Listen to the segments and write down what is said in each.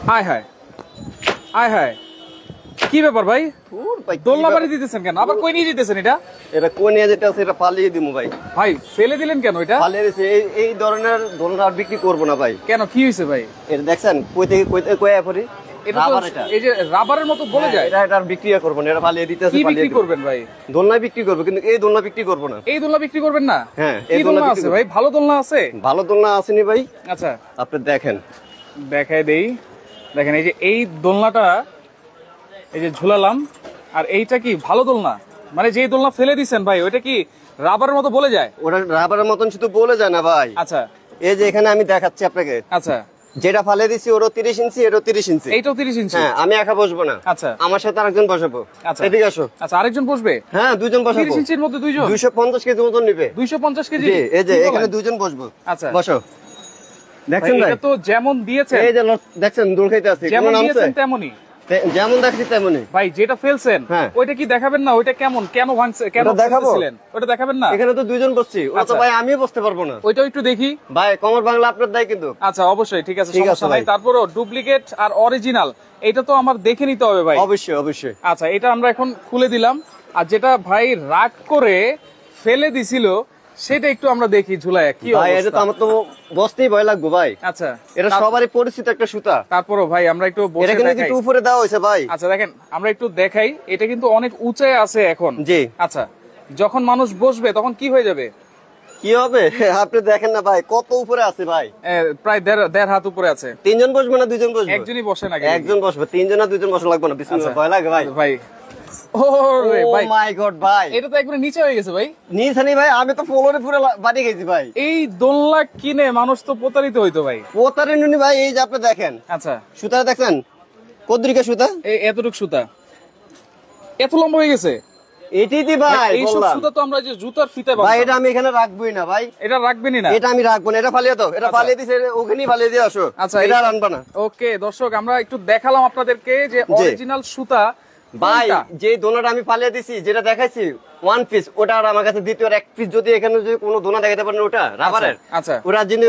হায় হায় হায় হায়, কি ব্যাপার ভাই? দোলনা বাড়ি দিতেছেন কেন? আবার কই নিয়ে যেতেছেন এটা? এটা কই নিয়ে যেতে আছে, এটা পালিয়ে দিমু ভাই। ভাই ফেলে দিলেন কেন এটা? পালিয়ে দিছে। এই ধরনের দোলনা আর বিক্রি করবো না ভাই। কেন, কি হয়েছে ভাই? এটা দেখছেন কই থেকে কই পড়ি, এটা তো এই যে রাবারের মতো বলে যায়। এটা আর বিক্রি করবো না, এটা পালিয়ে দিতে আছে। কি বিক্রি করবেন ভাই? দোলনা বিক্রি করবো, কিন্তু এই দোলনা বিক্রি করবো না। এই দোলনা বিক্রি করবেন না? হ্যাঁ, এই দোলনা আছে ভাই, ভালো দোলনা আছে। ভালো দোলনা আসেনি ভাই। আচ্ছা আপনি দেখেন, দেখাই দেই। দেখেন এই যে এই দোলনাটা এই যে ঝুলালাম, আর এইটা কি ভালো দোলনা? মানে যে দোলনা ফেলে দিছেন ভাই, ওইটা কি রাবারের মতো বলে যায়? ওটা রাবারের মতন শুধু বলে যায় না ভাই। আচ্ছা এই যে এখানে আমি দেখাচ্ছি আপনাকে। আচ্ছা, যেটা ফালে দিছি ওরও 30 ইঞ্চি, এরও 30 ইঞ্চি। এইটাও 30 ইঞ্চি। হ্যাঁ, আমি একা বসবো না। আচ্ছা, আমার সাথে আরেকজন বসাবো। আচ্ছা এদিকে আসো। আচ্ছা, আরেকজন বসবে? হ্যাঁ, দুজন বসাবো। 30 ইঞ্চির মধ্যে দুইজন? 250 কেজি ওজন নিবে। 250 কেজি? জি, এই যে এখানে দুজন বসবো। আচ্ছা, বসো। দেখছেন ভাই, এটা তো যেমন দিয়েছেন, এই যে দেখছেন দোল খাইতে আছে, যেমন কোন নামছে দিয়েছেন তেমনই। যেমন দেখছি তেমনই। ভাই যেটা ফেলছেন হ্যাঁ, ওইটা কি দেখাবেন না? ওইটা কেমন, কেন ভাঙছে, কেন ফেলছিলেন? ওটা দেখাবেন না? এখানে তো দুজন বসছি, ওটা তো ভাই আমিও বসতে পারবো না। ওইটাও একটু দেখি ভাই। কমর বাংলা আপনার দায় কিন্তু। আচ্ছা অবশ্যই, ঠিক আছে, সমস্যা নাই। তারপরও ডুপ্লিকেট আর অরিজিনাল এটা তো আমার দেখে নিতে হবে ভাই। অবশ্যই অবশ্যই। আচ্ছা, এটা আমরা এখন খুলে দিলাম। আর যেটা ভাই রাগ করে ফেলে দিছিল সেটা একটু আমরা দেখি ঝুলায় কি ভাই। এটা তো আমার তো বসতেই ভয় লাগবে ভাই। আচ্ছা, এটা সবারই পরিচিত একটা সুতা। তারপরও ভাই আমরা একটু বসে এটা কিন্তু একটু উপরে দেওয়া হয়েছে ভাই। আচ্ছা দেখেন, আমরা একটু দেখাই। এটা কিন্তু অনেক উঁচায় আছে এখন। জি। আচ্ছা, যখন মানুষ বসবে তখন কি হয়ে যাবে? কি হবে আপনি দেখেন না ভাই, কত উপরে আছে ভাই। প্রায় দেড় হাত উপরে আছে। তিনজন বসবে না দুজন বসবে? একজনই বসে না, একজন বসবে। তিনজন না দুজন বসা লাগবে না। বিসমিল্লাহ। ভয় লাগে ভাই। ভাই ওরে ভাই, মাই গড ভাই, এটা তো একবারে নিচে হয়ে গেছে ভাই। নিচে নেই ভাই, আমি তো ফ্লোরে পুরো বাড়ি গেছি ভাই। এই দোলনা কিনে মানুষ তো প্রতারিত হইতো ভাই। প্রতারিত ভাই। এই যে আপনি দেখেন। আচ্ছা, সুতা দেখছেন কদ্রিকা সুতা, এই এতটুক সুতা এত লম্বা হয়ে গেছে। এটাই দি ভাই। এই সব সুতা তো আমরা যে জুতার ফিতে ভাই, এটা আমি এখানে রাখবই না ভাই। এটা রাখবেনই না? এটা আমি রাখবো না। এটা ফালিয়ে দাও। এটা ফালিয়ে দিছে, ওখানেই ফালিয়ে দিয়ে আসো। আচ্ছা, এটা আর আনবা না। ওকে দর্শক, আমরা একটু দেখালাম আপনাদেরকে যে অরিজিনাল সুতা ভাই। যে দোনাটা আমি ফালিয়ে দিছি, যেটা দেখাইছি ওয়ান পিস, ওটা আর আমার কাছে দ্বিতীয় এক পিস যদি এখানে যদি কোনো দোনা দেখাতে পারেন, ওটা রাবারের। আচ্ছা, ওরা জিনিস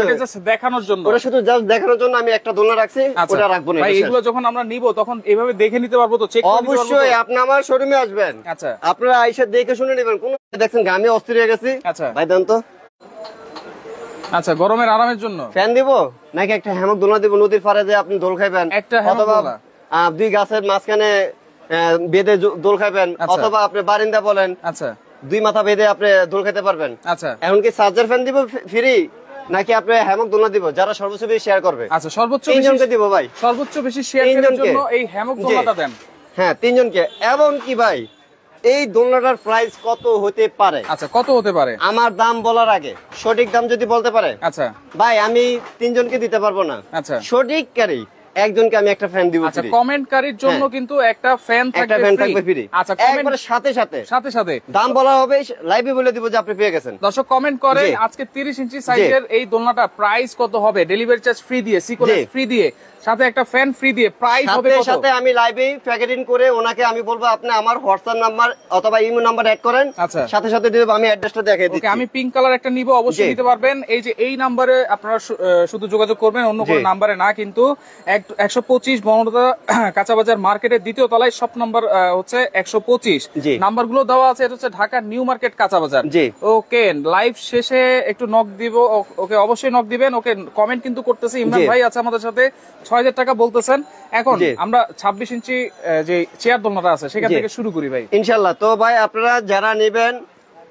দেখানোর জন্য, ওরা শুধু জাস্ট দেখানোর জন্য আমি একটা দোনা রাখছি। ওটা রাখবো না ভাই। এগুলো যখন আমরা নিব তখন এভাবে দেখে নিতে পারবো তো? চেক অবশ্যই। আপনি আমার শোরুমে আসবেন। আচ্ছা, আপনারা আইসা দেখে শুনে নেবেন। কোন দেখছেন আমি অস্থির হয়ে গেছি। আচ্ছা ভাই দেন তো। আচ্ছা, গরমের আরামের জন্য ফ্যান দিব নাকি একটা হ্যামক দোলনা দিব? নদীর পাড়ে যে আপনি দোল খাইবেন, অথবা দুই গাছের মাঝখানে বেঁধে দোল খাইবেন, অথবা আপনি বারিন্দা বলেন। আচ্ছা, দুই মাথা বেঁধে আপনি দোল খাইতে পারবেন। আচ্ছা, এখন কি চার্জার ফ্যান দিব ফ্রি, নাকি আপনি হ্যামক দোলনা দিব যারা সর্বোচ্চ বেশি শেয়ার করবে? আচ্ছা, সর্বোচ্চ তিনজনকে দিব ভাই। সর্বোচ্চ বেশি শেয়ারের জন্য এই হ্যামক দোলনাটা দেন। হ্যাঁ, তিনজনকে। এবং কি ভাই, এই দোলনাটার প্রাইস কত হতে পারে? আচ্ছা, কত হতে পারে? আমার দাম বলার আগে সঠিক দাম যদি বলতে পারে, আচ্ছা ভাই আমি তিনজনকে দিতে পারবো না। আচ্ছা, সঠিক কারি একজনকে আমি একটা ফ্যান দিব। আচ্ছা, কমেন্টকারীর জন্য কিন্তু একটা ফ্যান থাকবে ফ্রি। আচ্ছা, একবারে সাথে সাথে দাম বলা হবে, লাইভে বলে দিব যে আপনি পেয়ে গেছেন। দর্শক কমেন্ট করেন আজকে 30 ইঞ্চি সাইজের এই দোলনাটা প্রাইস কত হবে, ডেলিভারি চার্জ ফ্রি দিয়ে, সিকোয়েন্স ফ্রি দিয়ে, সাথে একটা ফ্যান ফ্রি দিয়ে প্রাইস হবে কত? সাথে আমি লাইভে প্যাকেটিং করে ওনাকে আমি বলবো আপনি আমার হোয়াটসঅ্যাপ নাম্বার অথবা ইমো নাম্বার অ্যাড করেন। আচ্ছা, সাথে দিব। আমি অ্যাড্রেসটা দেখিয়ে দিচ্ছি। ওকে, আমি পিঙ্ক কালার একটা নিব, অবশ্যই নিতে পারবেন। এই যে এই নম্বরে আপনারা শুধু যোগাযোগ করবেন, অন্য কোনো নম্বরে না। কিন্তু 125 বনলতা কাঁচা বাজার মার্কেটের দ্বিতীয় তলায় শপ নাম্বার হচ্ছে 125। নাম্বারগুলো দেওয়া আছে। এটা হচ্ছে ঢাকা নিউ মার্কেট কাঁচা বাজার। ওকে, লাইভ শেষে একটু নক দিব। ওকে, অবশ্যই নক দিবেন। ওকে, কমেন্ট কিন্তু করতেছে ইমরান ভাই আছে আমাদের সাথে, 6000 টাকা বলতেছেন। এখন আমরা 26 ইঞ্চি যে চেয়ার দোলনাটা আছে সেখান থেকে শুরু করি ভাই, ইনশাআল্লাহ। তো ভাই আপনারা যারা নেবেন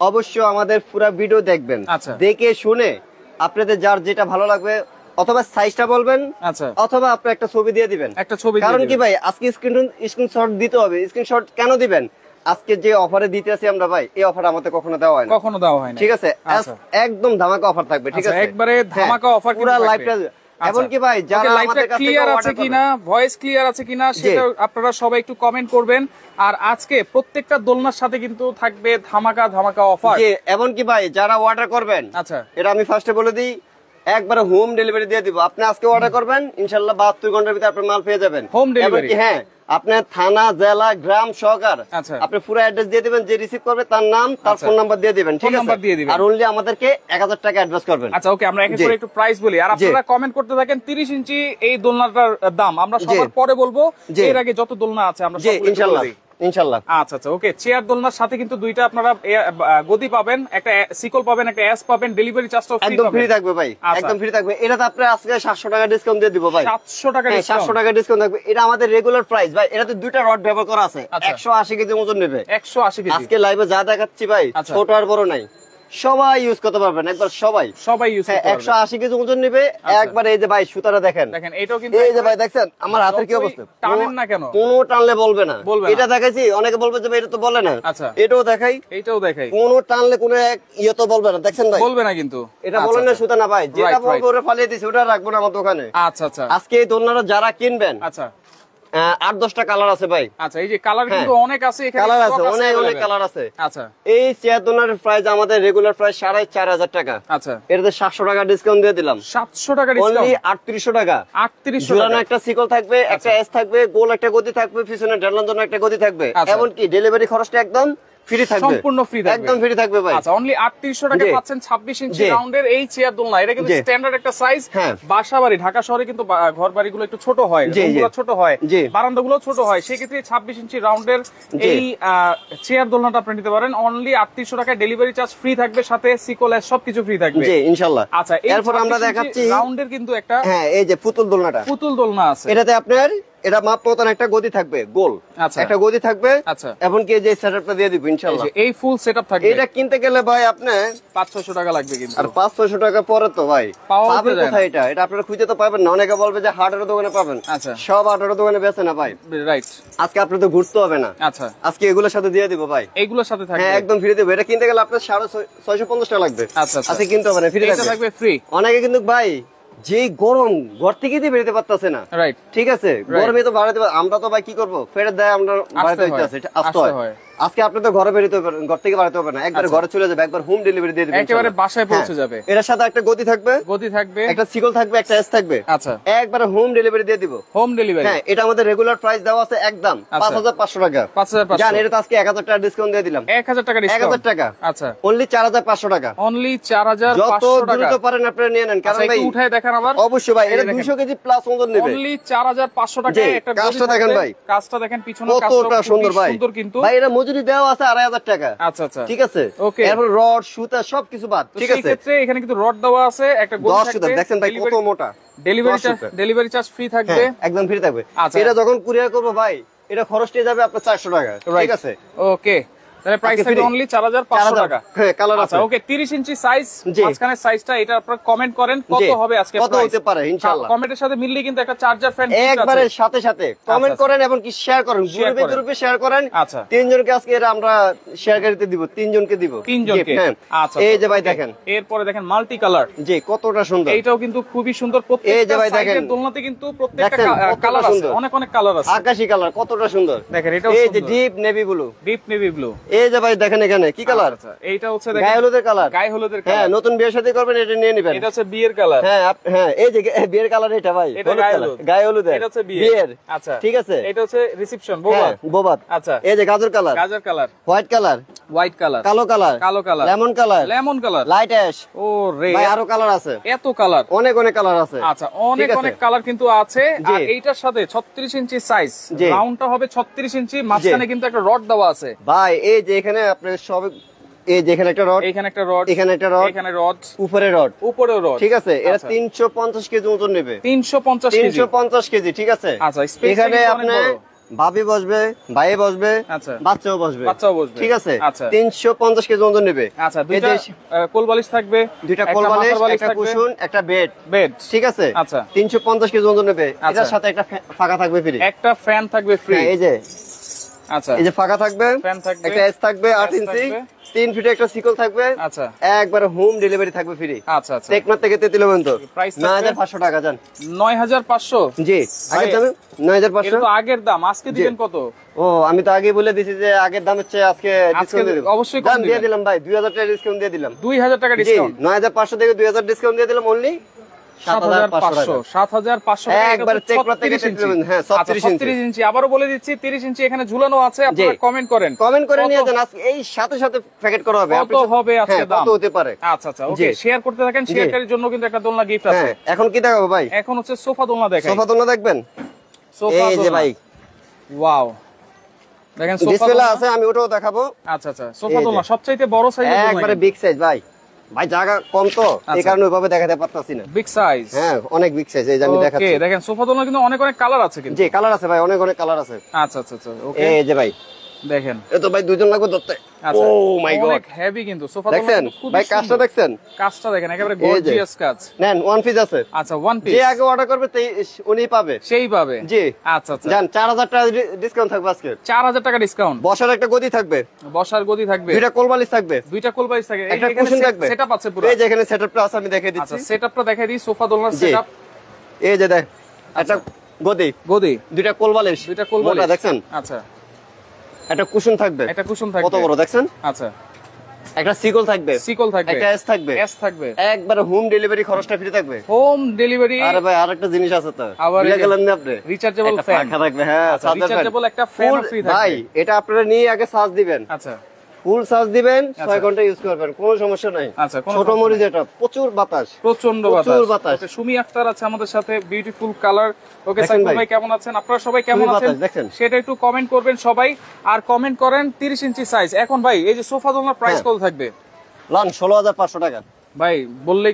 অবশ্যই আমাদের পুরো ভিডিও দেখবেন। আচ্ছা, দেখে শুনে আপনাদের যার যেটা ভালো লাগবে অথবা সাইজটা বলবেন, আচ্ছা, অথবা আপনি একটা ছবি দিয়ে দিবেন। একটা ছবি, কারণ কি ভাই আজকে স্ক্রিনশট দিতে হবে। স্ক্রিনশট কেন দিবেন? আজকে যে অফারে দিতে আছি আমরা ভাই, এই অফার আমাদের কখনো দেওয়া হয় না। ঠিক আছে, একদম ধামাকা অফার থাকবে। ঠিক আছে, একবারে ধামাকা অফার পুরো লাইভটা। এমন কি ভাই যারা আমাদের কাছে ক্লিয়ার আছে কিনা, ভয়েস ক্লিয়ার আছে কিনা সেটা আপনারা সবাই একটু কমেন্ট করবেন। আর আজকে প্রত্যেকটা দোলনার সাথে কিন্তু থাকবে ধামাকা অফার। এমন কি ভাই যারা অর্ডার করবেন, আচ্ছা, এটা আমি ফার্স্টে বলে দিই, একবারে হোম ডেলিভারি দিয়ে দিব। আপনি আজকে অর্ডার করবেন, ইনশাআল্লাহ 72 ঘন্টার ভিতরে আপনি মাল পেয়ে যাবেন হোম ডেলিভারি। হ্যাঁ, আপনার থানা, জেলা, গ্রাম সহকার আচ্ছা। আপনি পুরো অ্যাড্রেস দিয়ে দিবেন, যে রিসিভ করবে তার নাম, তার ফোন নাম্বার দিয়ে দিবেন, ঠিক আছে? আর অনলি আমাদেরকে 1000 টাকা অ্যাডভান্স করবেন। আচ্ছা, ওকে, আমরা এক এক করে একটু প্রাইস বলি, আর আপনারা কমেন্ট করতে থাকেন। 30 ইঞ্চি এই দোলনাটার দাম আমরা সবার পরে বলবো, এর আগে যত দোলনা আছে আমরা সবগুলো ইনশাআল্লাহ ইনশাআল্লাহ। আচ্ছা আচ্ছা, ওকে। চেয়ার দোলনার সাথে কিন্তু দুইটা আপনারা গদি পাবেন, একটা সিকল পাবেন, একটা এস পাবেন, ডেলিভারি চার্জটাও একদম ফ্রি থাকবে ভাই, একদম ফ্রি থাকবে। এটাতে আপনি আজকে 700 টাকা ডিসকাউন্ট দিয়ে দিব ভাই। 700 টাকা ডিসকাউন্ট? 700 টাকা ডিসকাউন্ট থাকবে। এটা আমাদের রেগুলার প্রাইস ভাই। এটাতে দুইটা রড ব্যবহার করা আছে, 180 কেজি ওজন নেবে। 180 কেজি। আজকে লাইভে যা দেখাচ্ছি ভাই, ছোট আর বড় নাই, সবাই ইউজ করতে পারবেন, একবার সবাই ইউজ করতে পারবেন। 180 কেজি ওজন নেবে একবার। এই যে ভাই সুতাটা দেখেন, এটাও কিন্তু এই যে ভাই দেখছেন আমার হাতের কি অবস্থা, টানেন না কেন? কোনো টানলে বলবে না। এটা দেখাইছি, অনেকে বলবে যে এটা তো বলে না। আচ্ছা, এটাও দেখাই, এইটাও দেখাই, কোনো টানলে কোনো ইয়ে তো বলবে না। দেখছেন ভাই, বলবে না কিন্তু এটা বলেন না সুতা না ভাই, যেটা বলবে ওরে ফালিয়ে দিছি, ওটা রাখবো না আমার দোকানে। আচ্ছা আচ্ছা, আজকে এই দোলনাটা যারা কিনবেন, আচ্ছা 8-10টা কালার আছে ভাই। আচ্ছা, এই যে কালার কিন্তু অনেক আছে এখানে, কালার আছে, অনেক কালার আছে। আচ্ছা, এই চেয়ার দোলনার প্রাইস আমাদের রেগুলার প্রাইস 4500 টাকা। আচ্ছা, এটাতে 700 টাকা ডিসকাউন্ট দিয়ে দিলাম। 700 টাকা ডিসকাউন্ট, অনলি 3800 টাকা। 3800 জোড়ানো একটা সিকল থাকবে, একটা এস থাকবে, গোল একটা গদি থাকবে, পিছনে ঢালার জন্য একটা গদি থাকবে। এমনকি ডেলিভারি খরচটা একদম ফ্রি থাকবে, সম্পূর্ণ ফ্রি থাকবে, একদম ফ্রি থাকবে ভাই। আচ্ছা, অনলি 3800 টাকা পাচ্ছেন 26 ইঞ্চি রাউন্ডের এই চেয়ার দোলনা। এটা কিন্তু স্ট্যান্ডার্ড একটা সাইজ। বাসাবাড়ি, ঢাকা শহরে কিন্তু ঘর বাড়িগুলো একটু ছোট হয়, রুমগুলো ছোট হয়, বারান্দাগুলো ছোট হয়, সেক্ষেত্রে 26 ইঞ্চি রাউন্ডের এই চেয়ার দোলনাটা আপনি নিতে পারেন। অনলি 3800 টাকা, ডেলিভারি চার্জ ফ্রি থাকবে, সাথে সিকোলেস সবকিছু ফ্রি থাকবে, জি ইনশাআল্লাহ। আচ্ছা, এরপর আমরা দেখাচ্ছি রাউন্ডের কিন্তু একটা, হ্যাঁ এই যে পুতুল দোলনাটা, পুতুল দোলনা আছে। এটাতে আপনার এটা মাপ মতন একটা গদি থাকবে, গোল একটা গদি থাকবে। আচ্ছা, এমনকি যে সেটআপটা দিয়ে দিব ইনশাআল্লাহ, এই ফুল সেটআপ থাকবে। এটা কিনতে গেলে ভাই আপনি 500 টাকা লাগবে কিন্তু, আর 500 টাকা পরে তো ভাই পাবেন কোথায়? এটা আপনারা খুঁজে তো পাবেন না। অনেকে বলবে যে হার্ডওয়্যার দোকানে পাবেন, আচ্ছা সব হার্ডওয়্যার দোকানে বেচে না ভাই, রাইট। আজকে আপনি তো ঘুরতে হবে না, আচ্ছা আজকে এগুলোর সাথে দিয়ে দিব ভাই, এগুলোর সাথে থাকবে, হ্যাঁ একদম ফ্রি দেব। এটা কিনতে গেলে আপনার 650 টাকা লাগবে। আচ্ছা আজকে কিনতে হবে না, ফ্রি থাকবে, ফ্রি। অনেকে কিন্তু ভাই যে গরম, ঘর থেকে বেরোতে পারতেছে না, রাইট, ঠিক আছে, গরমে তো বাড়াতে, আমরা তো ভাই কি করবো, ফেরত দেয় আমরা বাড়াতে হইতেছে, আসতে হয়। আজকে আপনি তো ঘরে বেরোতে পারবেন, ঘর থেকে বাড়াতে হবে না, একবার ঘরে চলে যাবে, একবার হোম ডেলিভারি দিয়ে দিবেন, একেবারে বাসায় পৌঁছে যাবে। এর সাথে একটা গদি থাকবে, একটা সিকল থাকবে, একটা এস থাকবে, আচ্ছা একবার হোম ডেলিভারি দিয়ে দিব, হোম ডেলিভারি। হ্যাঁ, এটা আমাদের রেগুলার প্রাইস দেওয়া আছে একদম 5500 টাকা। 5500 জান, এটা তো আজকে 1000 টাকা ডিসকাউন্ট দিয়ে দিলাম। 1000 টাকা ডিসকাউন্ট, 1000 টাকা, আচ্ছা অনলি 4500 টাকা, অনলি 4500 টাকা। যত দ্রুত পারেন আপনি নিয়ে নেন, কারণ ভাই উঠায় দেখেন আবার, অবশ্যই ভাই এটা 200 কেজি প্লাস ওজন নেবে, অনলি 4500 টাকা। একটা কাজটা দেখেন ভাই, কাজটা দেখেন, পিছনে কাজটা সুন্দর ভাই, সুন্দর কিন্তু ভাই। এটা মজুরি দেওয়া আছে 2500 টাকা, আচ্ছা আচ্ছা ঠিক আছে, ওকে। এরপর রড, সুতা সবকিছু বাদ, ঠিক আছে। এই ক্ষেত্রে এখানে কিন্তু রড দেওয়া আছে, একটা গদি থাকবে, দেখেন ভাই কত মোটা, ডেলিভারি চার্জ ফ্রি থাকবে, একদম ফ্রি থাকবে। এটা যখন কুরিয়ার করব ভাই, এটা খরচটা যাবে আপনার 400 টাকা, ঠিক আছে, ওকে। তাহলে প্রাইস থাকবে অনলি 4500 টাকা। হ্যাঁ, কালার আছে, ওকে। 30 ইঞ্চি সাইজ, মাঝখানে সাইজটা, এটা আপনারা কমেন্ট করেন কত হবে আজকে, কত হতে পারে ইনশাআল্লাহ। কমেন্টের সাথে মিললে কিন্তু একটা চার্জার ফ্যান একবারে সাথে সাথে কমেন্ট করেন এবং কি শেয়ার করেন, গ্রুপে শেয়ার করেন। আচ্ছা, তিনজনকে আজকে এটা আমরা শেয়ার করতে দিব, তিনজনকে দিব, তিনজনকে। আচ্ছা, এই যে ভাই দেখেন, এরপরে দেখেন মাল্টি কালার, জি কতটা সুন্দর, এইটাও কিন্তু খুবই সুন্দর। প্রত্যেকটা সাইজের দোলনাতে কিন্তু প্রত্যেকটা কালার আছে, অনেক কালার আছে, আকাশী কালার কতটা সুন্দর দেখেন। এটাও এই যে deep navy blue, deep navy blue. এই যে ভাই দেখেন এখানে কি কালার, এইটা হচ্ছে দেখেন গায়ে হলুদের কালার, গায়ে হলুদের কালার। হ্যাঁ, নতুন বিয়ে শাদী করবেন, এটা নিয়ে নেবেন, এটা হচ্ছে বিয়ের কালার। হ্যাঁ হ্যাঁ, এই যে বিয়ের কালার, এটা ভাই গায়ে হলুদের, এটা হচ্ছে বিয়ের, আচ্ছা ঠিক আছে। এটা হচ্ছে রিসেপশন, বোবাত, আচ্ছা। এই যে গাজর কালার, গাজর colour, white colour, white colour, কালো কালার, কালো colour, lemon colour, lemon colour, light ash. ও রে ভাই, আরো কালার আছে, এত কালার, অনেক কালার আছে। আচ্ছা, অনেক কালার কিন্তু আছে। আর এইটার সাথে 36 ইঞ্চি সাইজ, রাউন্ডটা হবে 36 ইঞ্চি, মাঝখানে কিন্তু একটা রড দেওয়া আছে ভাই। এই যে এখানে আপনার সব, এই যে এখানে একটা রড, এখানে একটা রড, এখানে একটা রড, এখানে রড, উপরে রড, উপরে রড, ঠিক আছে। এটা 350 কেজি ওজন নেবে, 350 কেজি, ঠিক আছে। আচ্ছা, এখানে আপনি ভাবি বসবে, ভাই বসবে, আচ্ছা বাচ্চাও বসবে, ঠিক আছে। 350 কেজি ওজন নেবে। আচ্ছা, দুইটা কোলবালিশ থাকবে, দুইটা কোলবালিশ, একটা কুশন, একটা বেড, ঠিক আছে। আচ্ছা, 350 কেজি ওজন নেবে। এটার সাথে একটা ফাঁকা থাকবে ফ্রি, একটা ফ্যান থাকবে ফ্রি। এই যে, আচ্ছা এই যে ফাঁকা থাকবে, ফ্যান থাকবে, একটা এস থাকবে 8 ইঞ্চি, 3 ফিটে একটা সিকল থাকবে। আচ্ছা, একবার হোম ডেলিভারি থাকবে ফ্রি। আচ্ছা আচ্ছা, টেকনাফ থেকে তেতুলিয়া পর্যন্ত। প্রাইস 9500 টাকা জান, 9500। জি, আগের দামে 9500, এটা তো আগের দাম, আজকে দিবেন কত? ও আমি তো আগে বলে দিছি যে আগের দামের চেয়ে আজকে ডিসকাউন্ট দিয়ে দেব, অবশ্যই কম দিয়ে দিলাম ভাই, 2000 টাকা ডিসকাউন্ট দিয়ে দিলাম, 2000 টাকা ডিসকাউন্ট, 9500 থেকে 2000 ডিসকাউন্ট দিয়ে দিলাম, অনলি 7,500 একবার চেক করতে গেলে হ্যাঁ 36 ইঞ্চি। আবারও বলে দিচ্ছি 30 ইঞ্চি এখানে ঝুলানো আছে, আপনারা কমেন্ট করে নিয়ে যান। আজকে এই সাথে প্যাকেট করা হবে। কত হবে আজকে দাম? কত হতে পারে? আচ্ছা ওকে, শেয়ার করতে থাকেন। শেয়ারকারীর জন্য কিন্তু একটা দোলনা গিফট আছে। এখন কি দেখাবো ভাই? এখন হচ্ছে সোফা দোলনা দেখাই। সোফা দোলনা দেখবেন? এই যে ভাই, ওয়াও, দেখেন সোফা ডিসপ্লে আছে, আমি ওটাও দেখাবো। আচ্ছা সোফা দোলনা সবচাইতে বড় সাইজের দোলনা, একবারে বিগ সাইজ ভাই জায়গা কম তো এই কারণে ওইভাবে দেখাতে পারতাছি না। বিগ সাইজ, হ্যাঁ অনেক বিগ সাইজ। এই যে আমি দেখাচ্ছি। ওকে, দেখেন সোফা দোলনা কিন্তু অনেক কালার আছে কিন্তু। জি কালার আছে ভাই, অনেক কালার আছে। আচ্ছা ওকে, এই যে ভাই দেখেন, এ তো ভাই দুজন লাগবে ধরতে। ও মাই গড, অনেক হেভি কিন্তু সোফা দোলনা। দেখেন ভাই কাজটা দেখছেন? কাজটা দেখেন, একেবারে গর্জিয়াস কাজ। নেন ওয়ান পিস আছে। আচ্ছা ওয়ান পিস, যে আগে অর্ডার করবে উনি পাবে, সেই পাবে। জি আচ্ছা জান 4000 টাকা ডিসকাউন্ট থাকবে আজকে। 4000 টাকা ডিসকাউন্ট। বসার একটা গদি থাকবে, বসার গদি থাকবে, দুইটা কোলবালিশ থাকবে, একটা কুশন থাকবে। সেটআপ আছে পুরো। এই যে এখানে সেটআপটা আছে, আমি দেখিয়ে দিচ্ছি। আচ্ছা সেটআপটা দেখাই দিই, সোফা দোলনার সেটআপ। এই যে দেখ, একটা গদি, দুইটা কোলবালিশ, দেখছেন? আচ্ছা একটা কুশন থাকবে, কত বড় দেখছেন? আচ্ছা একটা সিকল থাকবে, একটা এস থাকবে। একবার হোম ডেলিভারি খরচটা ফ্রি থাকবে। Home delivery. আরে ভাই আরেকটা জিনিস আছে তো, ভুলে গেলেন না আপনি? রিচার্জেবল ফ্যান থাকবে। হ্যাঁ রিচার্জেবল একটা ফ্যান ফ্রি থাকবে ভাই। এটা আপনারা নিয়ে আগে চার্জ দিবেন। আচ্ছা ফুল চার্জ দিবেন, 6 ঘন্টা ইউজ করবেন, কোনো সমস্যা নাই। আচ্ছা ছোট মরিচ, এটা প্রচুর বাতাস, প্রচন্ড বাতাস। ওকে, সুমি আক্তার আছে আমাদের সাথে, বিউটিফুল কালার। ওকে সাইফুল ভাই কেমন আছেন? আপনারা সবাই কেমন আছেন সেটা একটু কমেন্ট করবেন সবাই, আর কমেন্ট করেন 30 ইঞ্চি সাইজ। এখন ভাই এই যে সোফা দোলনার প্রাইস কত থাকবে? লান 16500 টাকা ভাই। বললে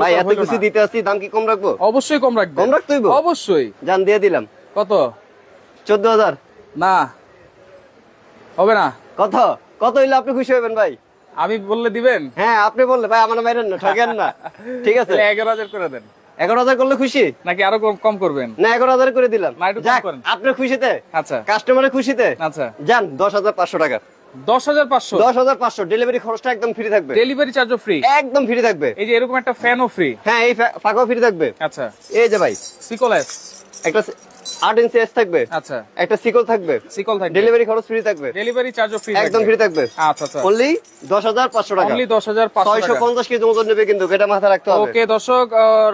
ভাই এত কিছু দিতে আসি, দাম কি কম রাখবো? অবশ্যই কম রাখবো, কম রাখতে হইব অবশ্যই। জান দিয়ে দিলাম। কত? 14000। না হবে না। কত হইলে আপনি খুশি হবেন ভাই? আমি বললে দিবেন? হ্যাঁ আপনি বললে, ভাই আমার মাইরেন না, ঠকেন না। ঠিক আছে 11000 করে দেন। 11000 করলে খুশি নাকি আরো কম করবেন? না 11000 করে দিলাম। যাক আপনার খুশিতে, আচ্ছা কাস্টমারের খুশিতে, আচ্ছা জান 10500 টাকা। 10500 ডেলিভারি খরচটা একদম ফ্রি থাকবে, ডেলিভারি চার্জও ফ্রি, একদম ফ্রি থাকবে। এই যে এরকম একটা ফ্যানও ফ্রি। হ্যাঁ এই ফাঁকাও ফ্রি থাকবে। আচ্ছা এই যে ভাই সিকোলেস, একটা 8 ইঞ্চি এস থাকবে। আচ্ছা একটা সিকল থাকবে, ডেলিভারি খরচ ফ্রি থাকবে, ডেলিভারি চার্জও ফ্রি, একদম ফ্রি থাকবে। আচ্ছা অনলি 10500 টাকা, অনলি 10500 টাকা। 650 কেজি ওজন নেবে কিন্তু, এটা মাথায় রাখতে হবে। ওকে দর্শক,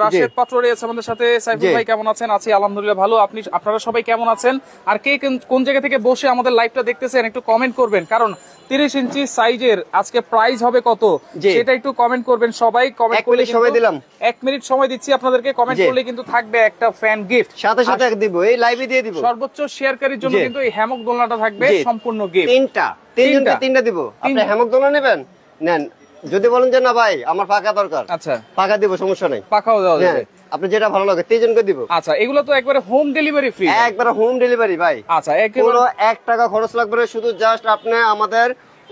রাশেদ পাটোয়ারি আছে আমাদের সাথে। সাইফুল ভাই কেমন আছেন? আছি আলহামদুলিল্লাহ ভালো। আপনারা সবাই কেমন আছেন? আর কে কোন জায়গা থেকে বসে আমাদের লাইভটা দেখতেছেন একটু কমেন্ট করবেন, কারণ 30 ইঞ্চি সাইজের আজকে প্রাইস হবে কত সেটা একটু কমেন্ট করবেন সবাই। কমেন্ট করলে সময় দিলাম, 1 মিনিট সময় দিচ্ছি আপনাদেরকে। কমেন্ট করলে কিন্তু থাকবে একটা ফ্যান গিফট, সাথে দিব, এই লাইভে দিয়ে দিব। সর্বোচ্চ শেয়ারকারীর জন্য কিন্তু এই হ্যামক দোলনাটা থাকবে সম্পূর্ণ গিফট। তিনটা দিব। আপনি হ্যামক দোলনা নেবেন, নেন। যদি বলেন যে না ভাই আমার পাকা দরকার, আচ্ছা পাকা দিব, সমস্যা নাই, পাকাও দেওয়া যাবে। আপনি যেটা ভালো লাগে 3 জনকে দিব। আচ্ছা এগুলো তো একবারে হোম ডেলিভারি ফ্রি, একবারে হোম ডেলিভারি ভাই। আচ্ছা একেবারে 1 টাকা খরচ লাগবে না, শুধু জাস্ট আপনি আমাদের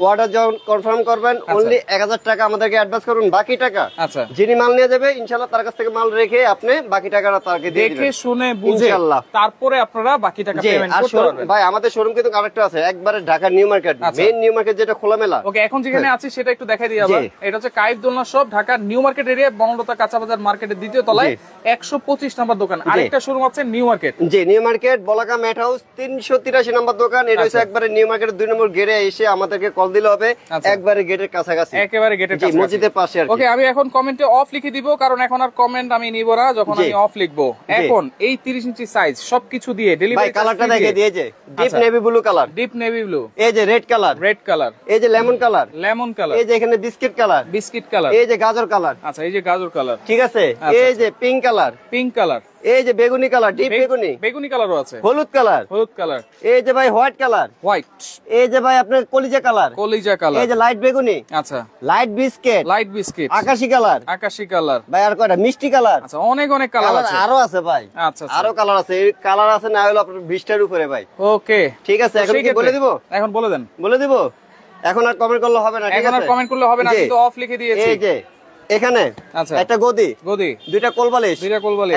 অর্ডার যখন কনফার্ম করবেন অনলি 1000 টাকা আমাদেরকে অ্যাডভান্স করুন, বাকি টাকা আচ্ছা যিনি মাল নিয়ে যাবে ইনশাআল্লাহ তার কাছ থেকে মাল রেখে আপনি বাকি টাকাটা তাকে দিয়ে দিবেন, দেখে শুনে বুঝে ইনশাআল্লাহ। তারপরে আপনারা বাকি টাকা পেমেন্ট করতে পারবেন। ভাই আমাদের শোরুম কিন্তু আরেকটা আছে, একবারে Dhaka new market, main new market যেটা খোলামেলা। ওকে এখন যেখানে আছি সেটা একটু দেখাই দিই আবার। এটা হচ্ছে কাইফ দোলনা shop, Dhaka new market area, Banalata কাঁচা বাজার মার্কেটের দ্বিতীয় তলায় 125 নম্বর দোকান। আরেকটা শোরুম আছে নিউ মার্কেট, জি নিউ মার্কেট বলাকা ম্যাট হাউস 383 নম্বর দোকান। এটা হচ্ছে একবারে নিউ মার্কেটের 2 নম্বর গেটে এসে আমাদেরকে কল দিলে হবে, একবারে গেটের কাছাকাছি, একেবারে গেটের কাছাকাছি, মসজিদের পাশে আর কি। ওকে আমি এখন কমেন্টে অফ লিখে দিব, কারণ এখন আর কমেন্ট আমি নিব না, যখন আমি অফ লিখবো। এখন এই 30 ইঞ্চি সাইজ সবকিছু দিয়ে ডেলিভারি, ভাই কালারটা দেখে দিয়ে, যে deep navy blue colour, deep navy blue, এই যে রেড কালার, এই যে লেমন কালার, এই যে এখানে বিস্কিট কালার, এই যে গাজর কালার, আচ্ছা এই যে গাজর কালার, ঠিক আছে, এই যে পিঙ্ক কালার, এই যে বেগুনি কালার, ডিপ বেগুনি কালারও আছে, হলুদ কালার, এই যে ভাই হোয়াইট কালার, এই যে ভাই আপনার কলিজা কালার, এই যে লাইট বেগুনি, আচ্ছা লাইট বিস্কিট, আকাশি কালার, ভাই আর কয়টা মিষ্টি কালার, আচ্ছা অনেক কালার আছে, আরো আছে ভাই, আচ্ছা আরো কালার আছে। এই কালার আছে না হলো আপনার 20টার উপরে ভাই। ওকে ঠিক আছে, এখন কি বলে দিব? এখন বলে দিব। এখন আর কমেন্ট করলে হবে না, ঠিক আছে এখন আর কমেন্ট করলে হবে না, কিন্তু অফ লিখে দিয়েছি। এই যে এখানে একটা গদি, দুইটা কোলবালিশ,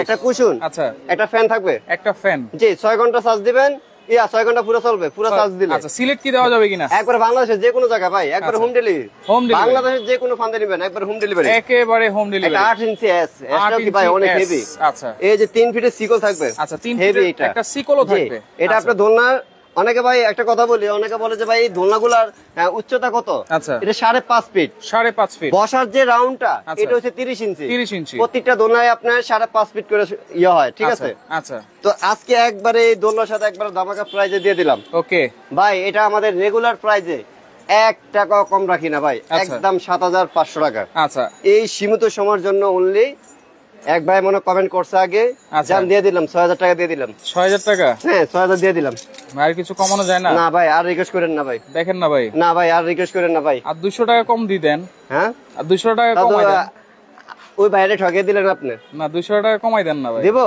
একটা কুশন, আচ্ছা একটা ফ্যান থাকবে, একটা ফ্যান, জি 6 ঘন্টা চার্জ দিবেন, 6 ঘন্টা পুরো চলবে, পুরো চার্জ দিলে। আচ্ছা সিলেক্ট কি দেওয়া যাবে কিনা? একবার বাংলাদেশের যে কোনো জায়গা ভাই, একবার হোম ডেলিভারি, বাংলাদেশের যে কোনো ফান্ডে নেবেন একবার হোম ডেলিভারি, একেবারে হোম ডেলিভারি। 8 ইঞ্চি এস, এসটা কি ভাই অনেক হেভি, আচ্ছা এই যে 3 ফিটের সিকল থাকবে, আচ্ছা 3 হেভি, এটা একটা সিকলও থাকবে। এটা আপনার দোলনার অনেকে ভাই একটা কথা বলি, অনেকে বলে যে ভাই এই দোলনাগুলার উচ্চতা কত? আচ্ছা, এটা 5.5 ফিট। 5.5 ফিট। বসার যে রাউন্ডটা এটা হচ্ছে 30 ইঞ্চি। 30 ইঞ্চি। প্রত্যেকটা দোলনায় আপনার 5.5 ফিট করে ইয়ে হয়, ঠিক আছে? আচ্ছা, তো আজকে একবারে এই দোলনার সাথে একবার ধামাকা প্রাইজে দিয়ে দিলাম। ওকে ভাই, এটা আমাদের রেগুলার প্রাইজে 1 টাকা কম রাখি না ভাই, একদম 7500 টাকা। আচ্ছা, এই সীমিত সময়ের জন্য অনলি। এক ভাই মনে কমেন্ট করছে আগে, জান দিয়ে দিলাম 6000 টাকা দিয়ে দিলাম। 6000 টাকা? হ্যাঁ 6000 দিয়ে দিলাম। আর কিছু কমানো যায় না? না ভাই, আর রিকোয়েস্ট করেন না ভাই। দেখেন না ভাই, না ভাই, আর রিকোয়েস্ট করেন না ভাই। আর 200 টাকা কম দিয়ে দেন। হ্যাঁ, আর 200 টাকা কমাই দেন। ওই বাইরে ঠকিয়ে দিলেন আপনি। না, 200 টাকা কমাই দেন না ভাই। দিব,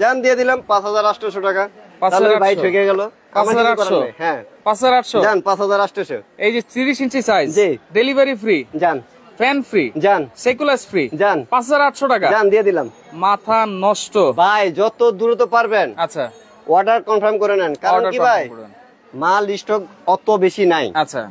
জান দিয়ে দিলাম 5800 টাকা। তাহলে ভাই ঠকে গেল। 5800? হ্যাঁ 5800 জান, 5800। এই যে 30 ইঞ্চি সাইজ, জি। ডেলিভারি ফ্রি জান, ফ্যান ফ্রি জান, সেকুলাস ফ্রি জান, 5800 টাকা। জান দিয়ে দিলাম। মাথা নষ্ট ভাই, যত দ্রুত পারবেন আচ্ছা অর্ডার কনফার্ম করে নেন। কারণ কি ভাই, মাল স্টক অত বেশি নাই। আচ্ছা,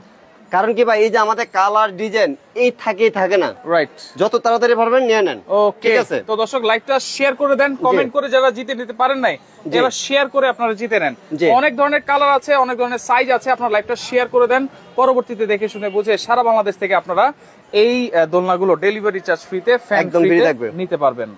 কারণ কি ভাই, এই যে আমাদের কালার ডিজাইন এই থাকেই থাকে না। রাইট, যত তাড়াতাড়ি পারবেন নিয়ে নেন। ওকে, ঠিক আছে। তো দর্শক, লাইভটা শেয়ার করে দেন, কমেন্ট করে যারা জিতে নিতে পারেন নাই, এবার শেয়ার করে আপনারা জিতে নেন। অনেক ধরনের কালার আছে, অনেক ধরনের সাইজ আছে, আপনারা লাইভটা শেয়ার করে দেন। পরবর্তীতে দেখে শুনে বুঝে সারা বাংলাদেশ থেকে আপনারা এই দোলনাগুলো ডেলিভারি চার্জ ফ্রিতে, ফ্যান ফ্রিতে নিতে পারবেন।